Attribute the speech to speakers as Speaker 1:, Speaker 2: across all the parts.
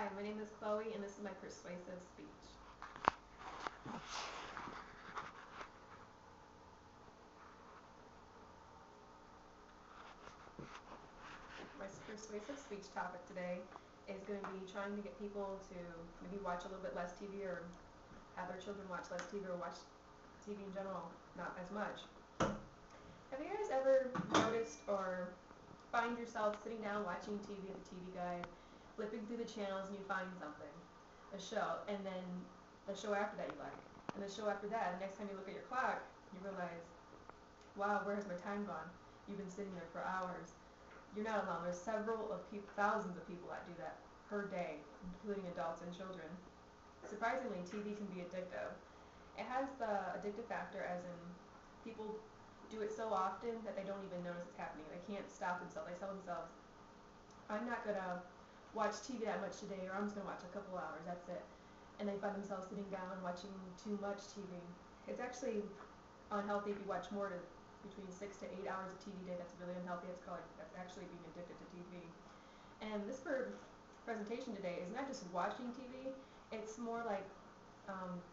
Speaker 1: Hi, my name is Chloe, and this is my persuasive speech. My persuasive speech topic today is going to be trying to get people to maybe watch a little bit less TV or have their children watch less TV or watch TV in general, not as much. Have you guys ever noticed or find yourself sitting down watching TV at the TV guide, flipping through the channels and you find something, a show, and then the show after that you like, and the show after that, the next time you look at your clock, you realize, wow, where has my time gone? You've been sitting there for hours. You're not alone. There's thousands of people that do that per day, including adults and children. Surprisingly, TV can be addictive. It has the addictive factor as in people do it so often that they don't even notice it's happening. They can't stop themselves. They tell themselves, I'm not going to watch TV that much today, or I'm just going to watch a couple hours, that's it. And they find themselves sitting down watching too much TV. It's actually unhealthy if you watch more than between 6 to 8 hours of TV a day. That's really unhealthy. That's actually being addicted to TV. And this presentation today is not just watching TV. It's more like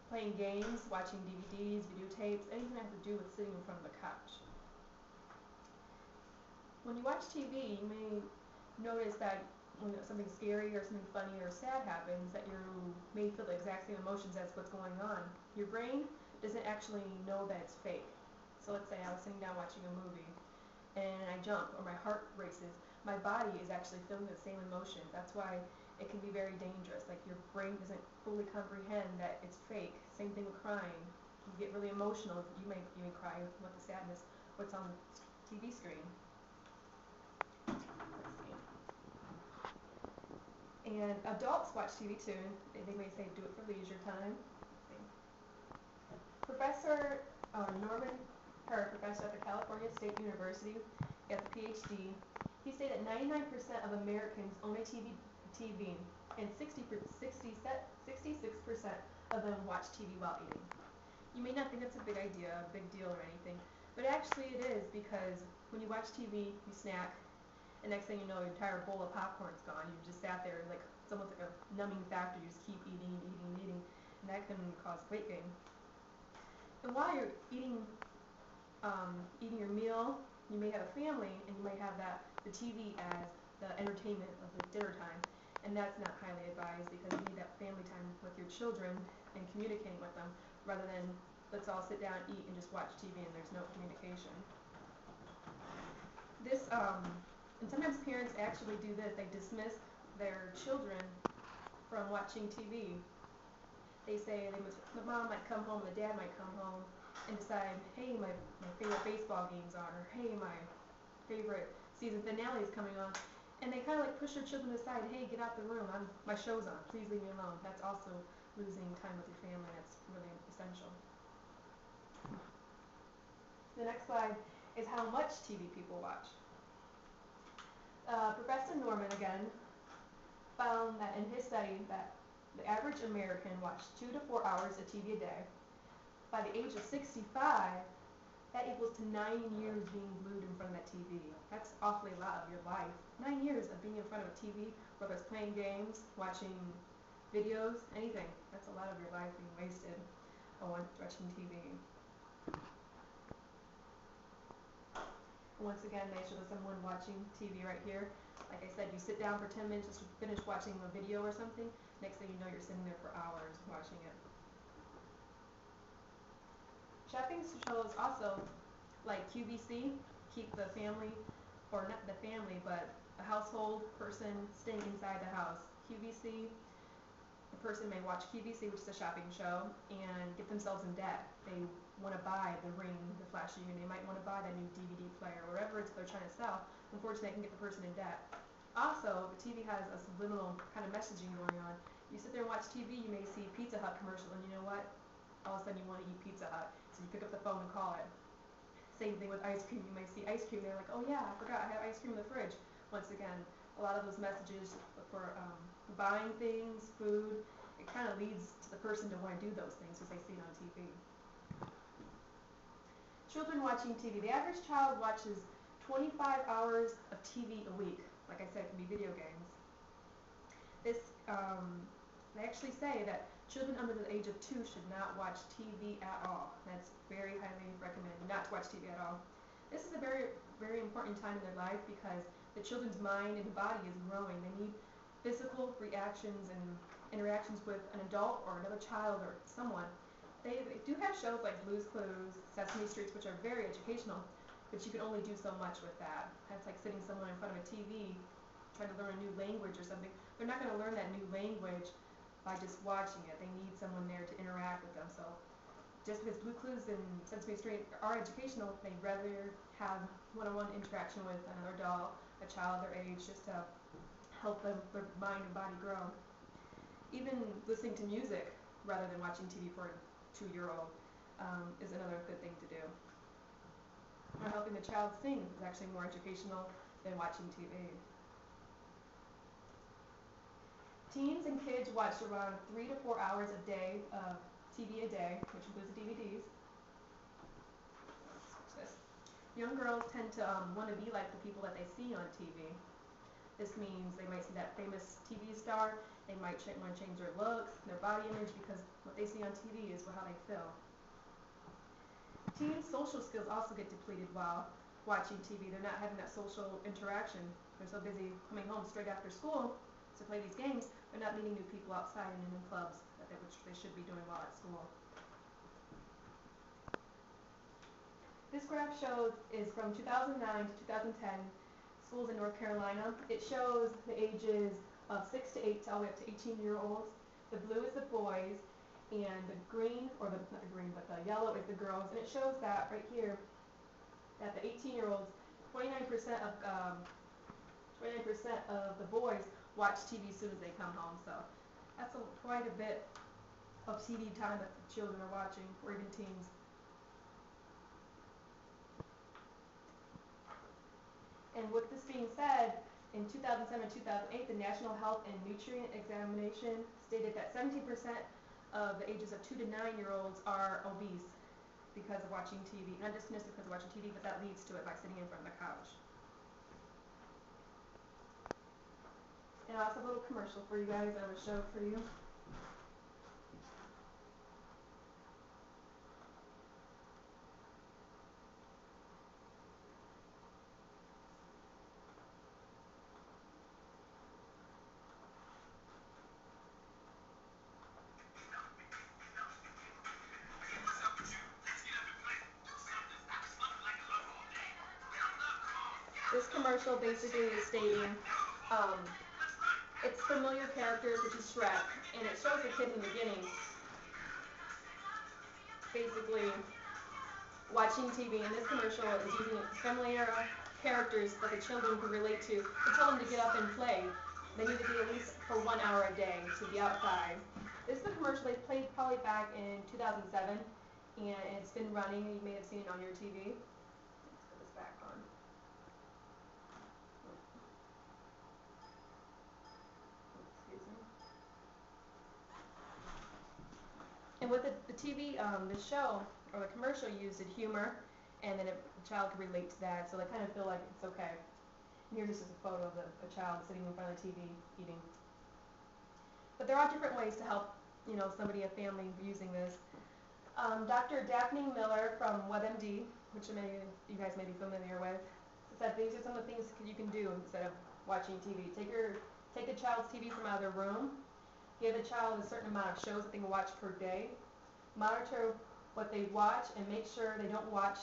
Speaker 1: playing games, watching DVDs, videotapes, anything that has to do with sitting in front of a couch. When you watch TV, you may notice that when something scary or something funny or sad happens, that you may feel the exact same emotions as what's going on. Your brain doesn't actually know that it's fake. So let's say I was sitting down watching a movie and I jump or my heart races. My body is actually feeling the same emotions. That's why it can be very dangerous. Like your brain doesn't fully comprehend that it's fake. Same thing with crying. You get really emotional. You may even cry with the sadness what's on the TV screen. Let's see. And adults watch TV too. They may say do it for leisure time. Let's see. Professor Norman Her, professor at the California State University, got the PhD. He stated that 99% of Americans own a TV and 66% of them watch TV while eating. You may not think that's a big idea, a big deal or anything, but actually it is, because when you watch TV, you snack, and next thing you know, your entire bowl of popcorn's gone. You just sat there, like it's almost like a numbing factor. You just keep eating and eating and eating, and that can cause weight gain. And while you're eating your meal, you may have a family, and you might have the TV as the entertainment of the dinner time, and that's not highly advised, because you need that family time with your children and communicating with them, rather than let's all sit down, eat, and just watch TV and there's no communication. And sometimes parents actually do this. They dismiss their children from watching TV. They say the mom might come home, the dad might come home, and decide, hey, my favorite baseball game's on, or hey, my favorite season finale is coming on, and they kind of like push their children aside. Hey, get out the room. My show's on. Please leave me alone. That's also losing time with your family. That's really essential. The next slide is how much TV people watch. Professor Norman, again, found that in his study that the average American watched 2 to 4 hours of TV a day. By the age of 65, that equals to 9 years being glued in front of that TV. That's awfully a lot of your life. 9 years of being in front of a TV, whether it's playing games, watching videos, anything. That's a lot of your life being wasted on watching TV. Once again, they show someone watching TV right here. Like I said, you sit down for 10 minutes just to finish watching a video or something. Next thing you know, you're sitting there for hours watching it. Shopping shows also, like QVC, keep the family, or not the family, but a household person staying inside the house. QVC, a person may watch QVC, which is a shopping show, and get themselves in debt. They want to buy the ring, the flashy ring. They might want to buy that new DVD player, whatever it's they're trying to sell. Unfortunately, it can get the person in debt. Also, the TV has a subliminal kind of messaging going on. You sit there and watch TV, you may see Pizza Hut commercial, and you know what? All of a sudden you want to eat Pizza Hut, so you pick up the phone and call it. Same thing with ice cream. You may see ice cream, they're like, oh yeah, I forgot, I have ice cream in the fridge. Once again, a lot of those messages for buying things, food, it kind of leads to the person to want to do those things because they see it on TV. Children watching TV. The average child watches 25 hours of TV a week. Like I said, it can be video games. This they actually say that children under the age of 2 should not watch TV at all. That's very highly recommended, not to watch TV at all. This is a very, very important time in their life because the children's mind and body is growing. They need physical reactions and interactions with an adult or another child or someone. They do have shows like Blue's Clues, Sesame Street, which are very educational, but you can only do so much with that. That's like sitting someone in front of a TV trying to learn a new language or something. They're not going to learn that new language by just watching it. They need someone there to interact with them. So just because Blue Clues and Sesame Street are educational, they'd rather have one-on-one interaction with another adult, a child their age, just to help them, their mind and body grow. Even listening to music rather than watching TV for a 2-year-old is another good thing to do. Helping the child sing is actually more educational than watching TV. Teens and kids watch around 3 to 4 hours a day of TV a day, which includes DVDs. This. Young girls tend to want to be like the people that they see on TV. This means they might see that famous TV star, they might want to change their looks, their body image, because what they see on TV is how they feel. Teens' social skills also get depleted while watching TV. They're not having that social interaction. They're so busy coming home straight after school to play these games, they're not meeting new people outside and in clubs that they should be doing while at school. This graph is from 2009 to 2010, schools in North Carolina. It shows the ages of 6 to 8 all the way up to 18-year-olds. The blue is the boys, and the green, or not the green, but the yellow is the girls. And it shows that right here, that the 18-year-olds, 29% of the boys watch TV as soon as they come home. So that's quite a bit of TV time that the children are watching, or even teens. And with this being said, in 2007-2008, the National Health and Nutrient Examination stated that 17% of the ages of 2 to 9-year-olds are obese because of watching TV. Not just because of watching TV, but that leads to it by sitting in front of the couch. And I also have a little commercial for you guys that I will show for you. This commercial basically is stating, it's familiar characters, which is Shrek, and it shows the kid in the beginning basically watching TV, and this commercial is using familiar characters that the children can relate to tell them to get up and play. They need to be at least for 1 hour a day to be outside. This is the commercial they played probably back in 2007, and it's been running. You may have seen it on your TV. Let's put this back on. Excuse me. And with the TV, the show or the commercial used humor, and then a child could relate to that, so they kind of feel like it's okay. And here just is a photo of a child sitting in front of the TV eating. But there are different ways to help, somebody, a family using this. Dr. Daphne Miller from WebMD, which you guys may be familiar with, said these are some of the things you can do instead of watching TV. Take the child's TV from out of their room. Give the child a certain amount of shows that they can watch per day. Monitor what they watch and make sure they don't watch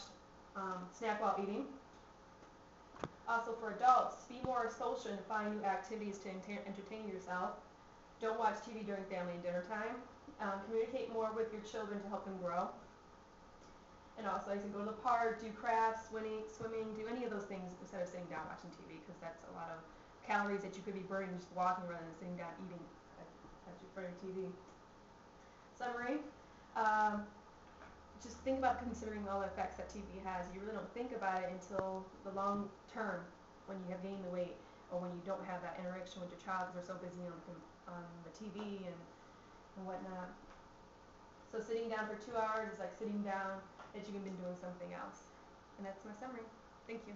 Speaker 1: snack while eating. Also for adults, be more social and find new activities to entertain yourself. Don't watch TV during family and dinner time. Communicate more with your children to help them grow. And also, I said, go to the park, do crafts, swimming, do any of those things instead of sitting down watching TV, because that's a lot of calories that you could be burning just walking rather than sitting down eating at your front of TV. Summary. Just think about considering all the effects that TV has. You really don't think about it until the long term, when you have gained the weight, or when you don't have that interaction with your child because they're so busy on the TV and whatnot. So sitting down for 2 hours is like sitting down that you can be doing something else. And that's my summary. Thank you.